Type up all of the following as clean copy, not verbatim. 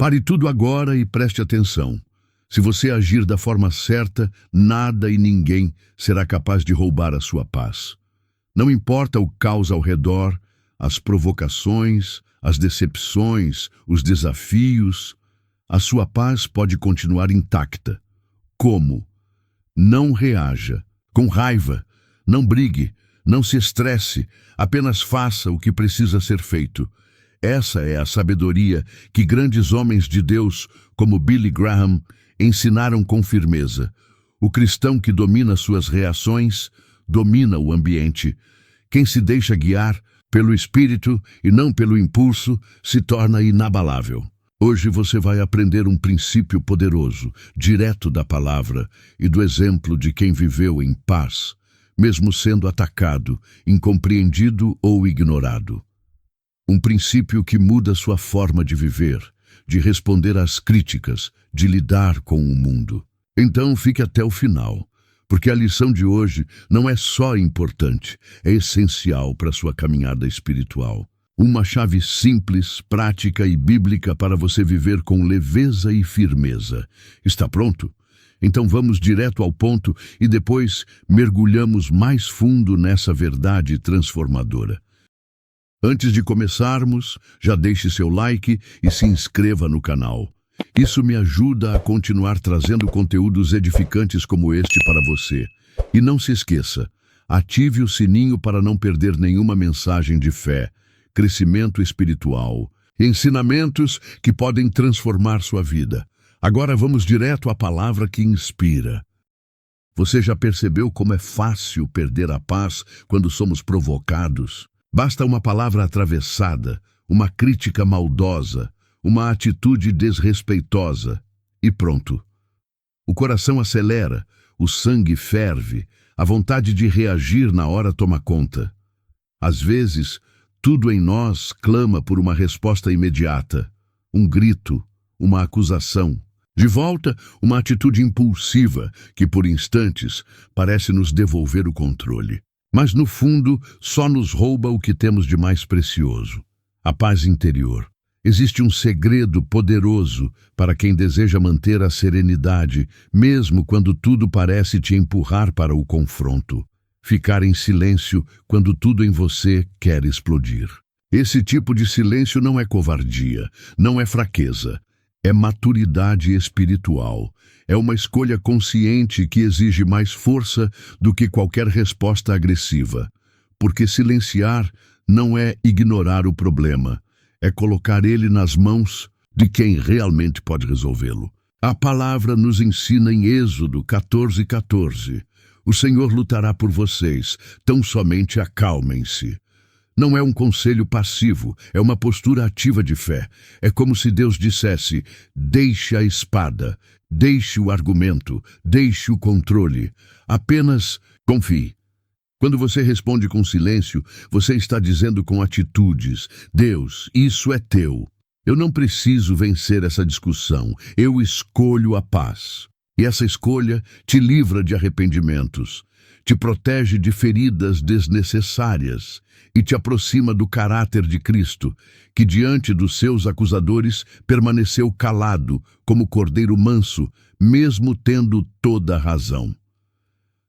Pare tudo agora e preste atenção. Se você agir da forma certa, nada e ninguém será capaz de roubar a sua paz. Não importa o caos ao redor, as provocações, as decepções, os desafios, a sua paz pode continuar intacta. Como? Não reaja com raiva, não brigue, não se estresse, apenas faça o que precisa ser feito. Essa é a sabedoria que grandes homens de Deus, como Billy Graham, ensinaram com firmeza. O cristão que domina suas reações, domina o ambiente. Quem se deixa guiar pelo Espírito e não pelo impulso, se torna inabalável. Hoje você vai aprender um princípio poderoso, direto da palavra e do exemplo de quem viveu em paz, mesmo sendo atacado, incompreendido ou ignorado. Um princípio que muda sua forma de viver, de responder às críticas, de lidar com o mundo. Então fique até o final, porque a lição de hoje não é só importante, é essencial para sua caminhada espiritual. Uma chave simples, prática e bíblica para você viver com leveza e firmeza. Está pronto? Então vamos direto ao ponto e depois mergulhamos mais fundo nessa verdade transformadora. Antes de começarmos, já deixe seu like e se inscreva no canal. Isso me ajuda a continuar trazendo conteúdos edificantes como este para você. E não se esqueça, ative o sininho para não perder nenhuma mensagem de fé, crescimento espiritual, ensinamentos que podem transformar sua vida. Agora vamos direto à palavra que inspira. Você já percebeu como é fácil perder a paz quando somos provocados? Basta uma palavra atravessada, uma crítica maldosa, uma atitude desrespeitosa e pronto. O coração acelera, o sangue ferve, a vontade de reagir na hora toma conta. Às vezes, tudo em nós clama por uma resposta imediata, um grito, uma acusação. De volta, uma atitude impulsiva que, por instantes, parece nos devolver o controle. Mas, no fundo, só nos rouba o que temos de mais precioso, a paz interior. Existe um segredo poderoso para quem deseja manter a serenidade, mesmo quando tudo parece te empurrar para o confronto. Ficar em silêncio quando tudo em você quer explodir. Esse tipo de silêncio não é covardia, não é fraqueza. É maturidade espiritual. É uma escolha consciente que exige mais força do que qualquer resposta agressiva. Porque silenciar não é ignorar o problema, é colocar ele nas mãos de quem realmente pode resolvê-lo. A palavra nos ensina em Êxodo 14:14. O Senhor lutará por vocês, tão somente acalmem-se. Não é um conselho passivo, é uma postura ativa de fé. É como se Deus dissesse: deixe a espada, deixe o argumento, deixe o controle. Apenas confie. Quando você responde com silêncio, você está dizendo com atitudes: Deus, isso é teu. Eu não preciso vencer essa discussão, eu escolho a paz. E essa escolha te livra de arrependimentos, te protege de feridas desnecessárias e te aproxima do caráter de Cristo, que diante dos seus acusadores permaneceu calado como cordeiro manso, mesmo tendo toda a razão.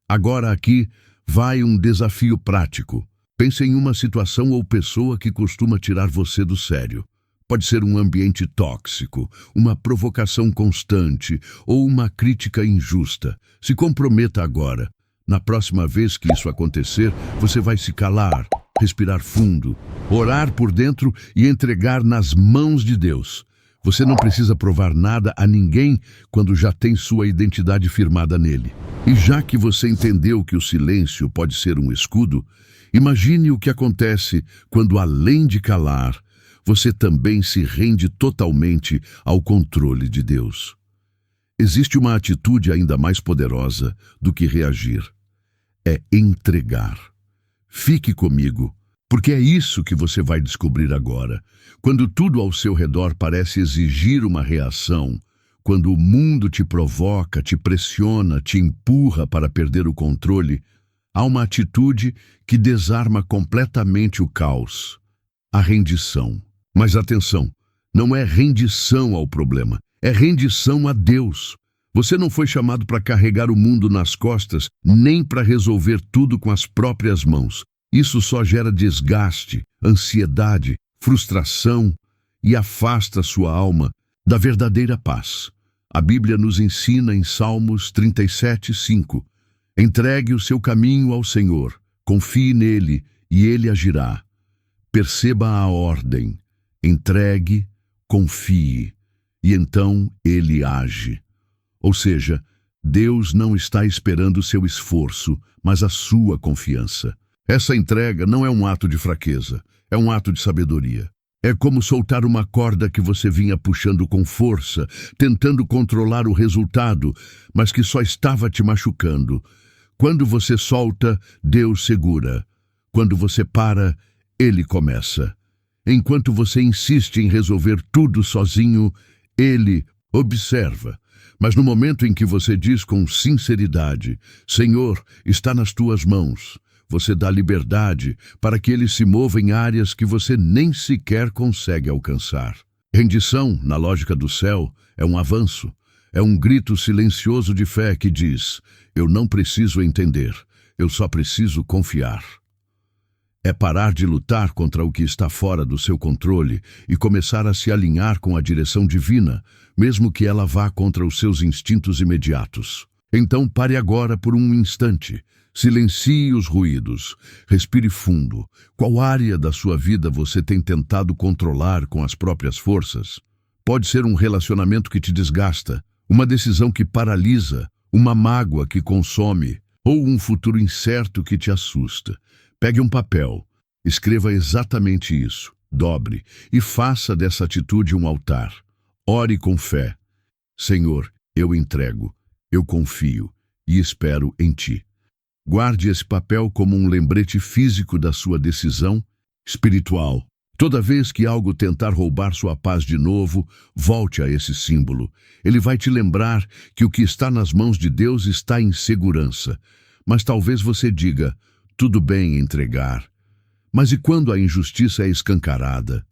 Agora aqui vai um desafio prático. Pense em uma situação ou pessoa que costuma tirar você do sério. Pode ser um ambiente tóxico, uma provocação constante ou uma crítica injusta. Se comprometa agora. Na próxima vez que isso acontecer, você vai se calar, respirar fundo, orar por dentro e entregar nas mãos de Deus. Você não precisa provar nada a ninguém quando já tem sua identidade firmada nele. E já que você entendeu que o silêncio pode ser um escudo, imagine o que acontece quando, além de calar, você também se rende totalmente ao controle de Deus. Existe uma atitude ainda mais poderosa do que reagir. É entregar. Fique comigo, porque é isso que você vai descobrir agora. Quando tudo ao seu redor parece exigir uma reação, quando o mundo te provoca, te pressiona, te empurra para perder o controle, há uma atitude que desarma completamente o caos: a rendição. Mas atenção, Não é rendição ao problema, é rendição a Deus. Você não foi chamado para carregar o mundo nas costas, nem para resolver tudo com as próprias mãos. Isso só gera desgaste, ansiedade, frustração e afasta sua alma da verdadeira paz. A Bíblia nos ensina em Salmos 37:5: entregue o seu caminho ao Senhor, confie nele e ele agirá. Perceba a ordem: entregue, confie, e então ele age. Ou seja, Deus não está esperando o seu esforço, mas a sua confiança. Essa entrega não é um ato de fraqueza, é um ato de sabedoria. É como soltar uma corda que você vinha puxando com força, tentando controlar o resultado, mas que só estava te machucando. Quando você solta, Deus segura. Quando você para, Ele começa. Enquanto você insiste em resolver tudo sozinho, Ele observa. Mas no momento em que você diz com sinceridade: Senhor, está nas tuas mãos, você dá liberdade para que ele se mova em áreas que você nem sequer consegue alcançar. Rendição, na lógica do céu, é um avanço. É um grito silencioso de fé que diz: eu não preciso entender, eu só preciso confiar. É parar de lutar contra o que está fora do seu controle e começar a se alinhar com a direção divina, mesmo que ela vá contra os seus instintos imediatos. Então pare agora por um instante. Silencie os ruídos. Respire fundo. Qual área da sua vida você tem tentado controlar com as próprias forças? Pode ser um relacionamento que te desgasta, uma decisão que paralisa, uma mágoa que consome, ou um futuro incerto que te assusta. Pegue um papel, escreva exatamente isso, dobre e faça dessa atitude um altar. Ore com fé. Senhor, eu entrego, eu confio e espero em Ti. Guarde esse papel como um lembrete físico da sua decisão espiritual. Toda vez que algo tentar roubar sua paz de novo, volte a esse símbolo. Ele vai te lembrar que o que está nas mãos de Deus está em segurança. Mas talvez você diga: tudo bem entregar. Mas e quando a injustiça é escancarada?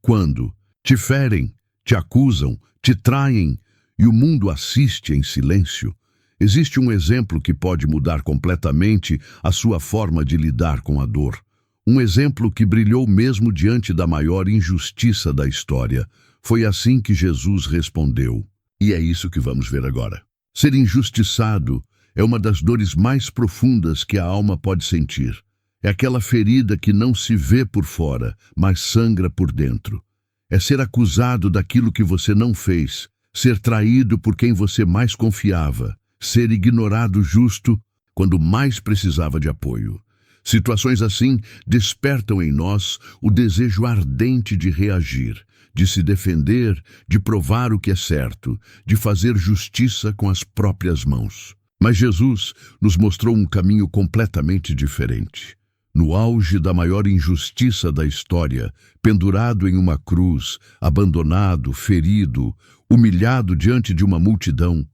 Quando te ferem, te acusam, te traem e o mundo assiste em silêncio? Existe um exemplo que pode mudar completamente a sua forma de lidar com a dor. Um exemplo que brilhou mesmo diante da maior injustiça da história. Foi assim que Jesus respondeu. E é isso que vamos ver agora. Ser injustiçado é uma das dores mais profundas que a alma pode sentir. É aquela ferida que não se vê por fora, mas sangra por dentro. É ser acusado daquilo que você não fez, ser traído por quem você mais confiava, ser ignorado justo quando mais precisava de apoio. Situações assim despertam em nós o desejo ardente de reagir, de se defender, de provar o que é certo, de fazer justiça com as próprias mãos. Mas Jesus nos mostrou um caminho completamente diferente. No auge da maior injustiça da história, pendurado em uma cruz, abandonado, ferido, humilhado diante de uma multidão,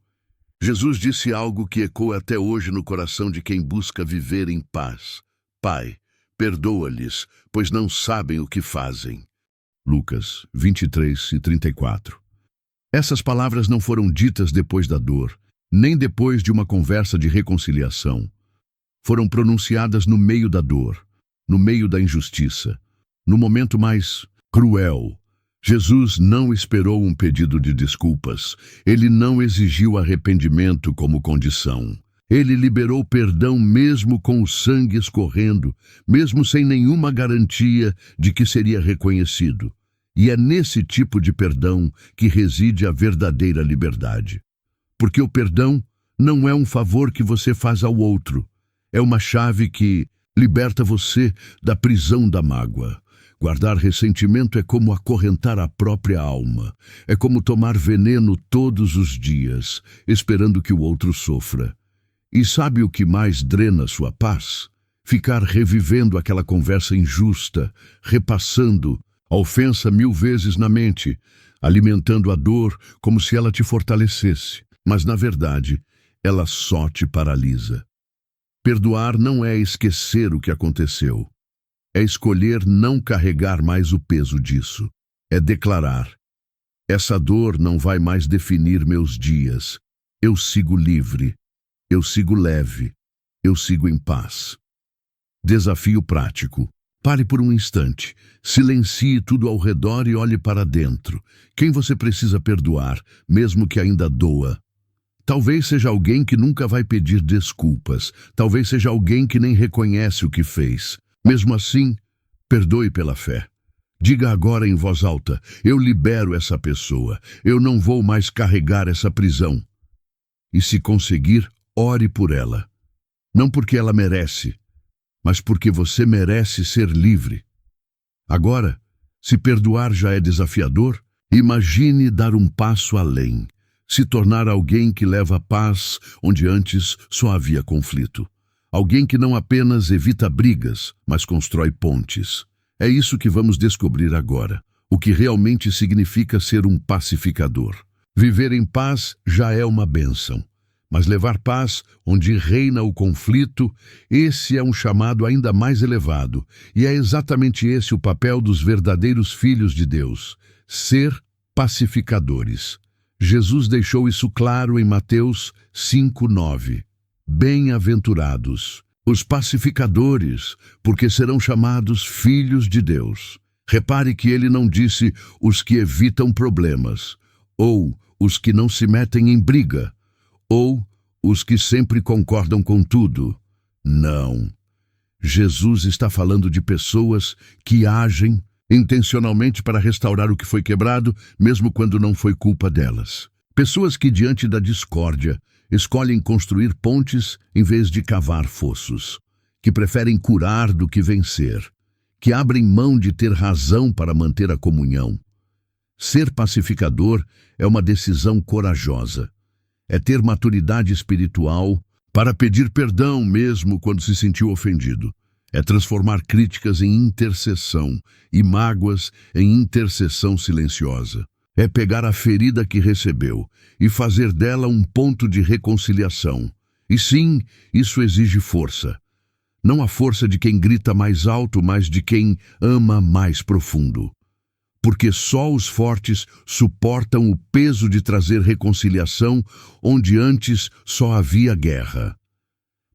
Jesus disse algo que ecoa até hoje no coração de quem busca viver em paz. Pai, perdoa-lhes, pois não sabem o que fazem. Lucas 23:34. Essas palavras não foram ditas depois da dor, nem depois de uma conversa de reconciliação. Foram pronunciadas no meio da dor, no meio da injustiça, no momento mais cruel. Jesus não esperou um pedido de desculpas. Ele não exigiu arrependimento como condição. Ele liberou perdão mesmo com o sangue escorrendo, mesmo sem nenhuma garantia de que seria reconhecido. E é nesse tipo de perdão que reside a verdadeira liberdade. Porque o perdão não é um favor que você faz ao outro. É uma chave que liberta você da prisão da mágoa. Guardar ressentimento é como acorrentar a própria alma. É como tomar veneno todos os dias, esperando que o outro sofra. E sabe o que mais drena sua paz? Ficar revivendo aquela conversa injusta, repassando a ofensa 1000 vezes na mente, alimentando a dor como se ela te fortalecesse. Mas, na verdade, ela só te paralisa. Perdoar não é esquecer o que aconteceu. É escolher não carregar mais o peso disso. é declarar: essa dor não vai mais definir meus dias. Eu sigo livre, eu sigo leve, eu sigo em paz. Desafio prático. Pare por um instante, silencie tudo ao redor e olhe para dentro. Quem você precisa perdoar, mesmo que ainda doa? Talvez seja alguém que nunca vai pedir desculpas. Talvez seja alguém que nem reconhece o que fez. Mesmo assim, perdoe pela fé. Diga agora em voz alta: eu libero essa pessoa. Eu não vou mais carregar essa prisão. E se conseguir, ore por ela. Não porque ela merece, mas porque você merece ser livre. Agora, se perdoar já é desafiador, imagine dar um passo além. Se tornar alguém que leva paz onde antes só havia conflito. Alguém que não apenas evita brigas, mas constrói pontes. É isso que vamos descobrir agora, o que realmente significa ser um pacificador. Viver em paz já é uma bênção, mas levar paz onde reina o conflito, esse é um chamado ainda mais elevado, e é exatamente esse o papel dos verdadeiros filhos de Deus: ser pacificadores. Jesus deixou isso claro em Mateus 5:9. Bem-aventurados os pacificadores, porque serão chamados filhos de Deus. Repare que ele não disse os que evitam problemas, ou os que não se metem em briga, ou os que sempre concordam com tudo. Não. Jesus está falando de pessoas que agem intencionalmente para restaurar o que foi quebrado, mesmo quando não foi culpa delas. Pessoas que, diante da discórdia, escolhem construir pontes em vez de cavar fossos, que preferem curar do que vencer, que abrem mão de ter razão para manter a comunhão. Ser pacificador é uma decisão corajosa. É ter maturidade espiritual para pedir perdão mesmo quando se sentiu ofendido. É transformar críticas em intercessão e mágoas em intercessão silenciosa. É pegar a ferida que recebeu e fazer dela um ponto de reconciliação. E sim, isso exige força. Não a força de quem grita mais alto, mas de quem ama mais profundo. Porque só os fortes suportam o peso de trazer reconciliação onde antes só havia guerra.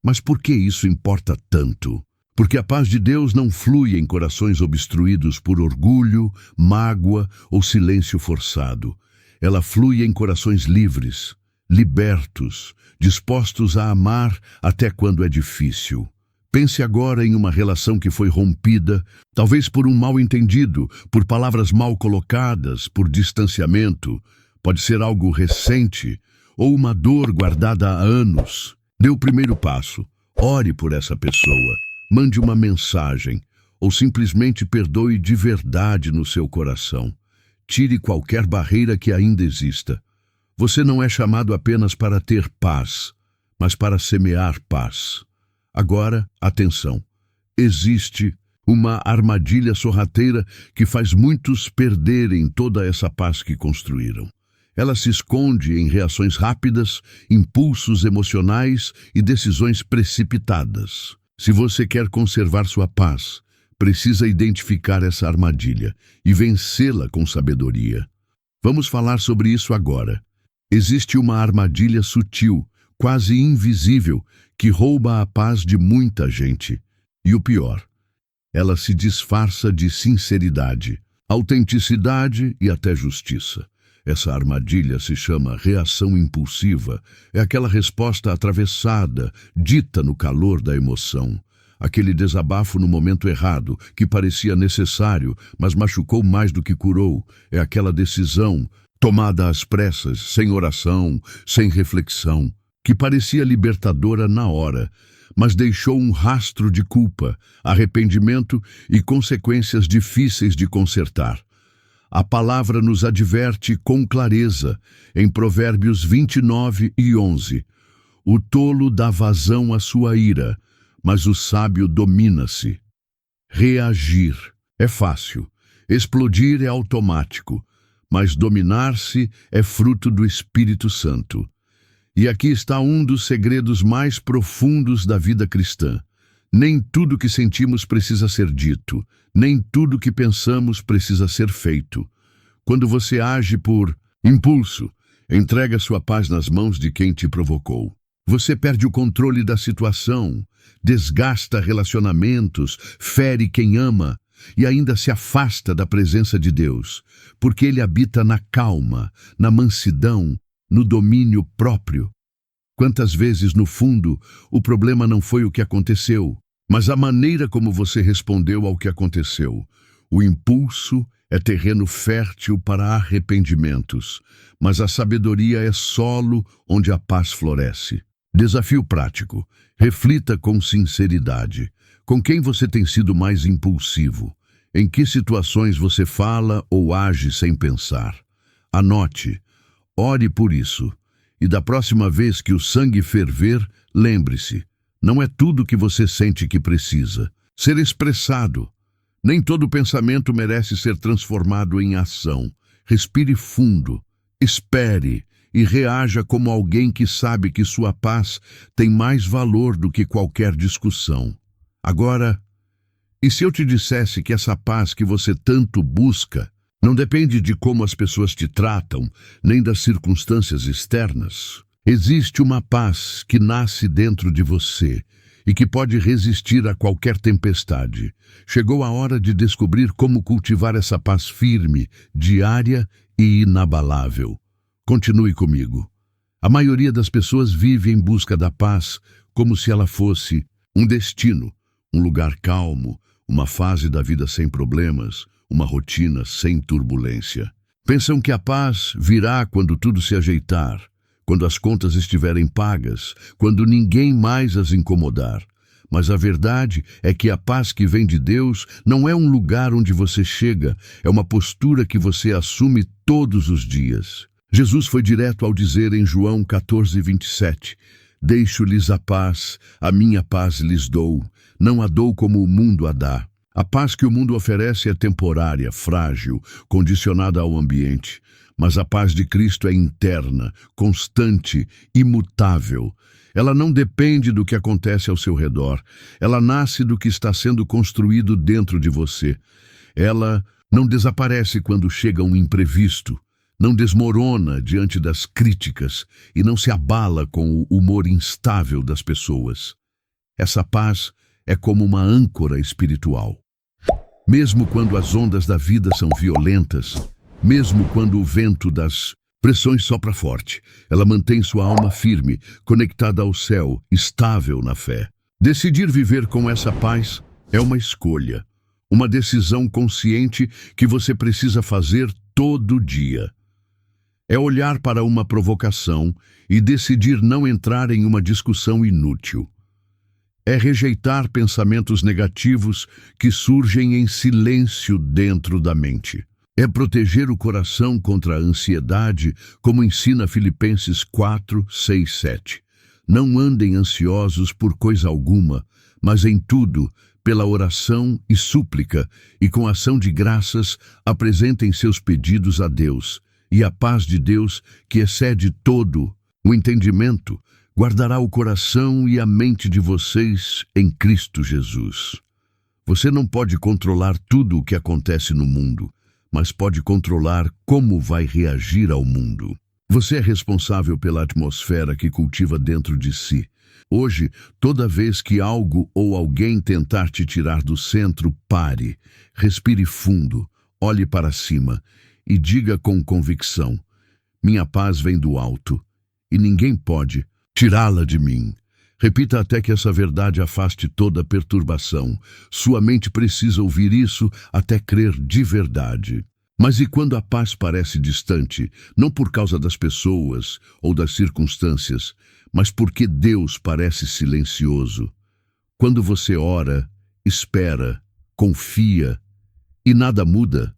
Mas por que isso importa tanto? Porque a paz de Deus não flui em corações obstruídos por orgulho, mágoa ou silêncio forçado. Ela flui em corações livres, libertos, dispostos a amar até quando é difícil. Pense agora em uma relação que foi rompida, talvez por um mal-entendido, por palavras mal colocadas, por distanciamento. Pode ser algo recente ou uma dor guardada há anos. Dê o primeiro passo. Ore por essa pessoa. Mande uma mensagem, ou simplesmente perdoe de verdade no seu coração. Tire qualquer barreira que ainda exista. Você não é chamado apenas para ter paz, mas para semear paz. Agora, atenção. Existe uma armadilha sorrateira que faz muitos perderem toda essa paz que construíram. Ela se esconde em reações rápidas, impulsos emocionais e decisões precipitadas. Se você quer conservar sua paz, precisa identificar essa armadilha e vencê-la com sabedoria. Vamos falar sobre isso agora. Existe uma armadilha sutil, quase invisível, que rouba a paz de muita gente. E o pior, ela se disfarça de sinceridade, autenticidade e até justiça. Essa armadilha se chama reação impulsiva. É aquela resposta atravessada, dita no calor da emoção. Aquele desabafo no momento errado, que parecia necessário, mas machucou mais do que curou. É aquela decisão, tomada às pressas, sem oração, sem reflexão, que parecia libertadora na hora, mas deixou um rastro de culpa, arrependimento e consequências difíceis de consertar. A palavra nos adverte com clareza, em Provérbios 29:11. O tolo dá vazão à sua ira, mas o sábio domina-se. Reagir é fácil, explodir é automático, mas dominar-se é fruto do Espírito Santo. E aqui está um dos segredos mais profundos da vida cristã. Nem tudo que sentimos precisa ser dito, nem tudo que pensamos precisa ser feito. Quando você age por impulso, entrega sua paz nas mãos de quem te provocou. Você perde o controle da situação, desgasta relacionamentos, fere quem ama e ainda se afasta da presença de Deus, porque Ele habita na calma, na mansidão, no domínio próprio. Quantas vezes, no fundo, o problema não foi o que aconteceu, mas a maneira como você respondeu ao que aconteceu. O impulso é terreno fértil para arrependimentos, mas a sabedoria é solo onde a paz floresce. Desafio prático. Reflita com sinceridade. Com quem você tem sido mais impulsivo? Em que situações você fala ou age sem pensar? Anote. Ore por isso. E da próxima vez que o sangue ferver, lembre-se, não é tudo que você sente que precisa ser expressado. Nem todo pensamento merece ser transformado em ação. Respire fundo, espere e reaja como alguém que sabe que sua paz tem mais valor do que qualquer discussão. Agora, e se eu te dissesse que essa paz que você tanto busca não depende de como as pessoas te tratam, nem das circunstâncias externas? Existe uma paz que nasce dentro de você e que pode resistir a qualquer tempestade. Chegou a hora de descobrir como cultivar essa paz firme, diária e inabalável. Continue comigo. A maioria das pessoas vive em busca da paz como se ela fosse um destino, um lugar calmo, uma fase da vida sem problemas, uma rotina sem turbulência. Pensam que a paz virá quando tudo se ajeitar, quando as contas estiverem pagas, quando ninguém mais as incomodar. Mas a verdade é que a paz que vem de Deus não é um lugar onde você chega, é uma postura que você assume todos os dias. Jesus foi direto ao dizer em João 14:27, deixo-lhes a minha paz lhes dou, não a dou como o mundo a dá. A paz que o mundo oferece é temporária, frágil, condicionada ao ambiente. Mas a paz de Cristo é interna, constante, imutável. Ela não depende do que acontece ao seu redor. Ela nasce do que está sendo construído dentro de você. Ela não desaparece quando chega um imprevisto, não desmorona diante das críticas e não se abala com o humor instável das pessoas. Essa paz é como uma âncora espiritual. Mesmo quando as ondas da vida são violentas, mesmo quando o vento das pressões sopra forte, ela mantém sua alma firme, conectada ao céu, estável na fé. Decidir viver com essa paz é uma escolha, uma decisão consciente que você precisa fazer todo dia. É olhar para uma provocação e decidir não entrar em uma discussão inútil. É rejeitar pensamentos negativos que surgem em silêncio dentro da mente. É proteger o coração contra a ansiedade, como ensina Filipenses 4, 6, 7. Não andem ansiosos por coisa alguma, mas em tudo, pela oração e súplica, e com ação de graças, apresentem seus pedidos a Deus, e a paz de Deus, que excede todo o entendimento, guardará o coração e a mente de vocês em Cristo Jesus. Você não pode controlar tudo o que acontece no mundo, mas pode controlar como vai reagir ao mundo. Você é responsável pela atmosfera que cultiva dentro de si. Hoje, toda vez que algo ou alguém tentar te tirar do centro, pare, respire fundo, olhe para cima e diga com convicção: minha paz vem do alto e ninguém pode tirá-la de mim. Repita até que essa verdade afaste toda perturbação. Sua mente precisa ouvir isso até crer de verdade. Mas e quando a paz parece distante, não por causa das pessoas ou das circunstâncias, mas porque Deus parece silencioso? Quando você ora, espera, confia e nada muda,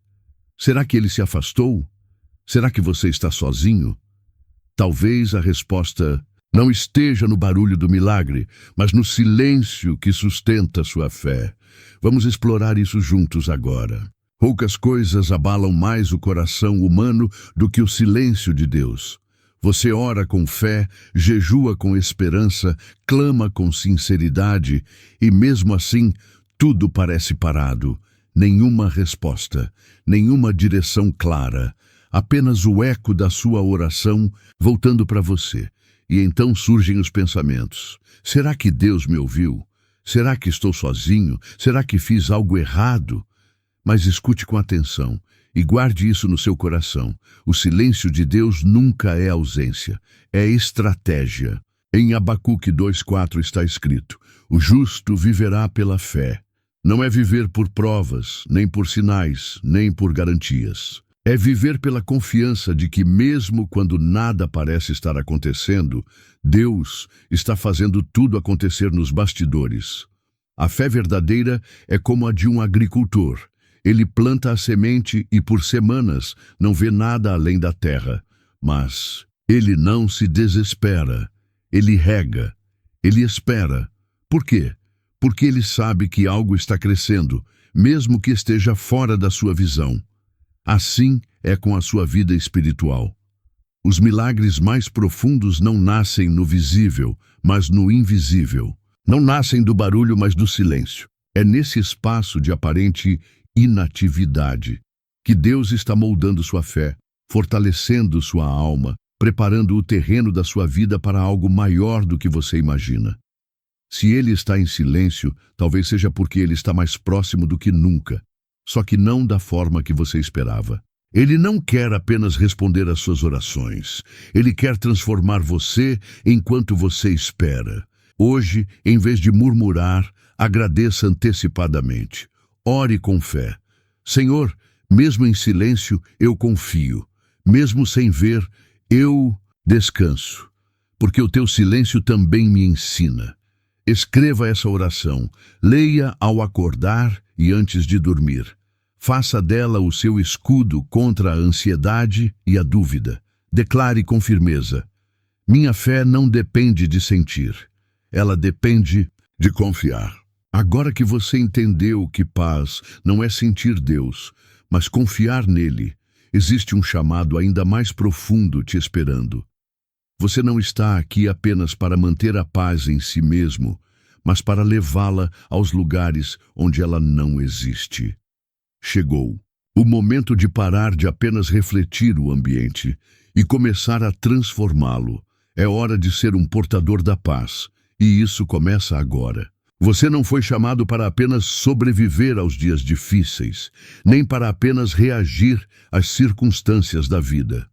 será que ele se afastou? Será que você está sozinho? Talvez a resposta não esteja no barulho do milagre, mas no silêncio que sustenta sua fé. Vamos explorar isso juntos agora. Poucas coisas abalam mais o coração humano do que o silêncio de Deus. Você ora com fé, jejua com esperança, clama com sinceridade, e mesmo assim tudo parece parado. nenhuma resposta, nenhuma direção clara, apenas o eco da sua oração voltando para você. E então surgem os pensamentos: será que Deus me ouviu? Será que estou sozinho? Será que fiz algo errado? Mas escute com atenção e guarde isso no seu coração. O silêncio de Deus nunca é ausência, é estratégia. Em Abacuque 2:4 está escrito: o justo viverá pela fé. Não é viver por provas, nem por sinais, nem por garantias. É viver pela confiança de que mesmo quando nada parece estar acontecendo, Deus está fazendo tudo acontecer nos bastidores. A fé verdadeira é como a de um agricultor. Ele planta a semente e por semanas não vê nada além da terra. Mas ele não se desespera. Ele rega. Ele espera. Por quê? Porque ele sabe que algo está crescendo, mesmo que esteja fora da sua visão. Assim é com a sua vida espiritual. Os milagres mais profundos não nascem no visível, mas no invisível. Não nascem do barulho, mas do silêncio. É nesse espaço de aparente inatividade que Deus está moldando sua fé, fortalecendo sua alma, preparando o terreno da sua vida para algo maior do que você imagina. Se ele está em silêncio, talvez seja porque ele está mais próximo do que nunca, só que não da forma que você esperava. Ele não quer apenas responder às suas orações. Ele quer transformar você enquanto você espera. Hoje, em vez de murmurar, agradeça antecipadamente. Ore com fé. Senhor, mesmo em silêncio, eu confio. Mesmo sem ver, eu descanso. Porque o teu silêncio também me ensina. Escreva essa oração. Leia ao acordar e antes de dormir. Faça dela o seu escudo contra a ansiedade e a dúvida. Declare com firmeza: minha fé não depende de sentir. Ela depende de confiar. Agora que você entendeu que paz não é sentir Deus, mas confiar nele, existe um chamado ainda mais profundo te esperando. Você não está aqui apenas para manter a paz em si mesmo, mas para levá-la aos lugares onde ela não existe. Chegou o momento de parar de apenas refletir o ambiente e começar a transformá-lo. É hora de ser um portador da paz, e isso começa agora. Você não foi chamado para apenas sobreviver aos dias difíceis, nem para apenas reagir às circunstâncias da vida.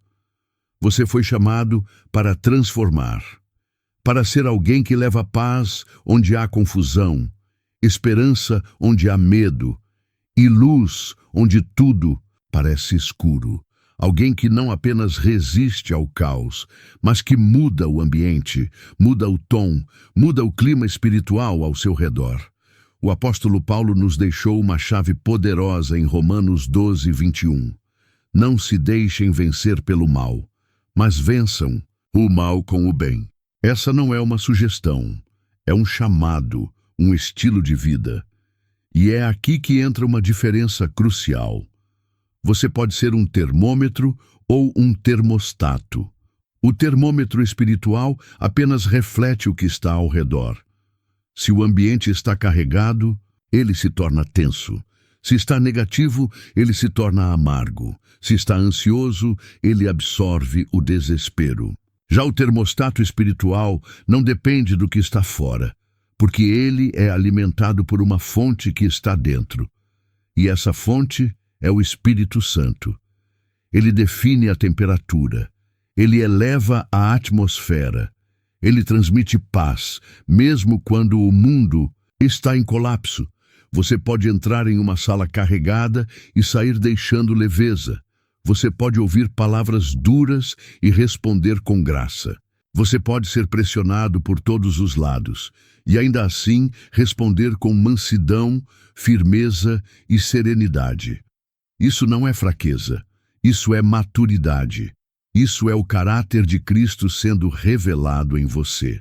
Você foi chamado para transformar, para ser alguém que leva paz onde há confusão, esperança onde há medo, e luz onde tudo parece escuro. Alguém que não apenas resiste ao caos, mas que muda o ambiente, muda o tom, muda o clima espiritual ao seu redor. O apóstolo Paulo nos deixou uma chave poderosa em Romanos 12:21. Não se deixem vencer pelo mal, mas vençam o mal com o bem. Essa não é uma sugestão, é um chamado, um estilo de vida. E é aqui que entra uma diferença crucial. Você pode ser um termômetro ou um termostato. O termômetro espiritual apenas reflete o que está ao redor. Se o ambiente está carregado, ele se torna tenso. Se está negativo, ele se torna amargo. Se está ansioso, ele absorve o desespero. Já o termostato espiritual não depende do que está fora, porque ele é alimentado por uma fonte que está dentro. E essa fonte é o Espírito Santo. Ele define a temperatura. Ele eleva a atmosfera. Ele transmite paz, mesmo quando o mundo está em colapso. Você pode entrar em uma sala carregada e sair deixando leveza. Você pode ouvir palavras duras e responder com graça. Você pode ser pressionado por todos os lados e ainda assim responder com mansidão, firmeza e serenidade. Isso não é fraqueza, isso é maturidade. Isso é o caráter de Cristo sendo revelado em você.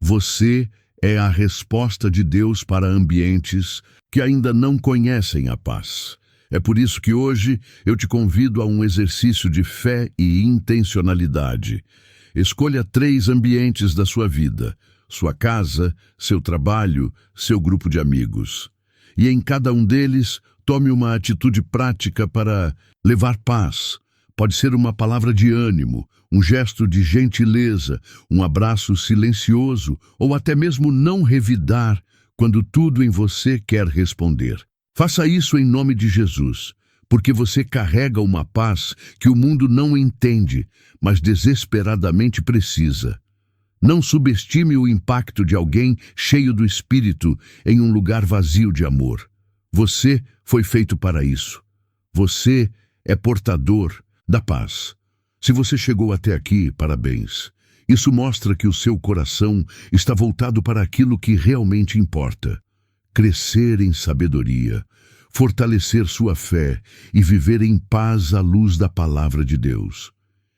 Você é a resposta de Deus para ambientes que ainda não conhecem a paz. É por isso que hoje eu te convido a um exercício de fé e intencionalidade. Escolha 3 ambientes da sua vida: sua casa, seu trabalho, seu grupo de amigos. e em cada um deles tome uma atitude prática para levar paz. Pode ser uma palavra de ânimo, um gesto de gentileza, um abraço silencioso ou até mesmo não revidar quando tudo em você quer responder. Faça isso em nome de Jesus, porque você carrega uma paz que o mundo não entende, mas desesperadamente precisa. Não subestime o impacto de alguém cheio do Espírito em um lugar vazio de amor. Você foi feito para isso. Você é portador da paz. Se você chegou até aqui, parabéns. Isso mostra que o seu coração está voltado para aquilo que realmente importa. Crescer em sabedoria, fortalecer sua fé e viver em paz à luz da palavra de Deus.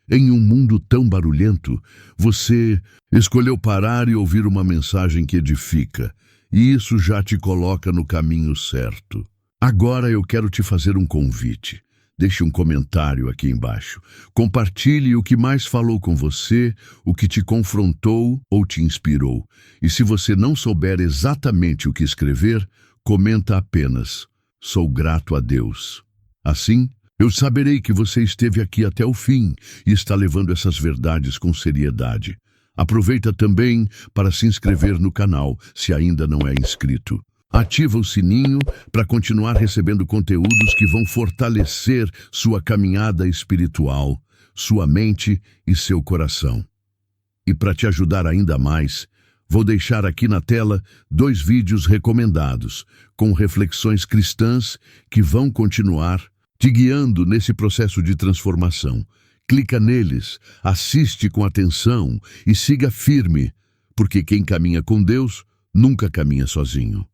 Em um mundo tão barulhento, você escolheu parar e ouvir uma mensagem que edifica, e isso já te coloca no caminho certo. Agora eu quero te fazer um convite. Deixe um comentário aqui embaixo. Compartilhe o que mais falou com você, o que te confrontou ou te inspirou. E se você não souber exatamente o que escrever, comenta apenas: "Sou grato a Deus." Assim, eu saberei que você esteve aqui até o fim e está levando essas verdades com seriedade. Aproveita também para se inscrever no canal, se ainda não é inscrito. Ativa o sininho para continuar recebendo conteúdos que vão fortalecer sua caminhada espiritual, sua mente e seu coração. E para te ajudar ainda mais, vou deixar aqui na tela 2 vídeos recomendados, com reflexões cristãs que vão continuar te guiando nesse processo de transformação. Clica neles, assiste com atenção e siga firme, porque quem caminha com Deus nunca caminha sozinho.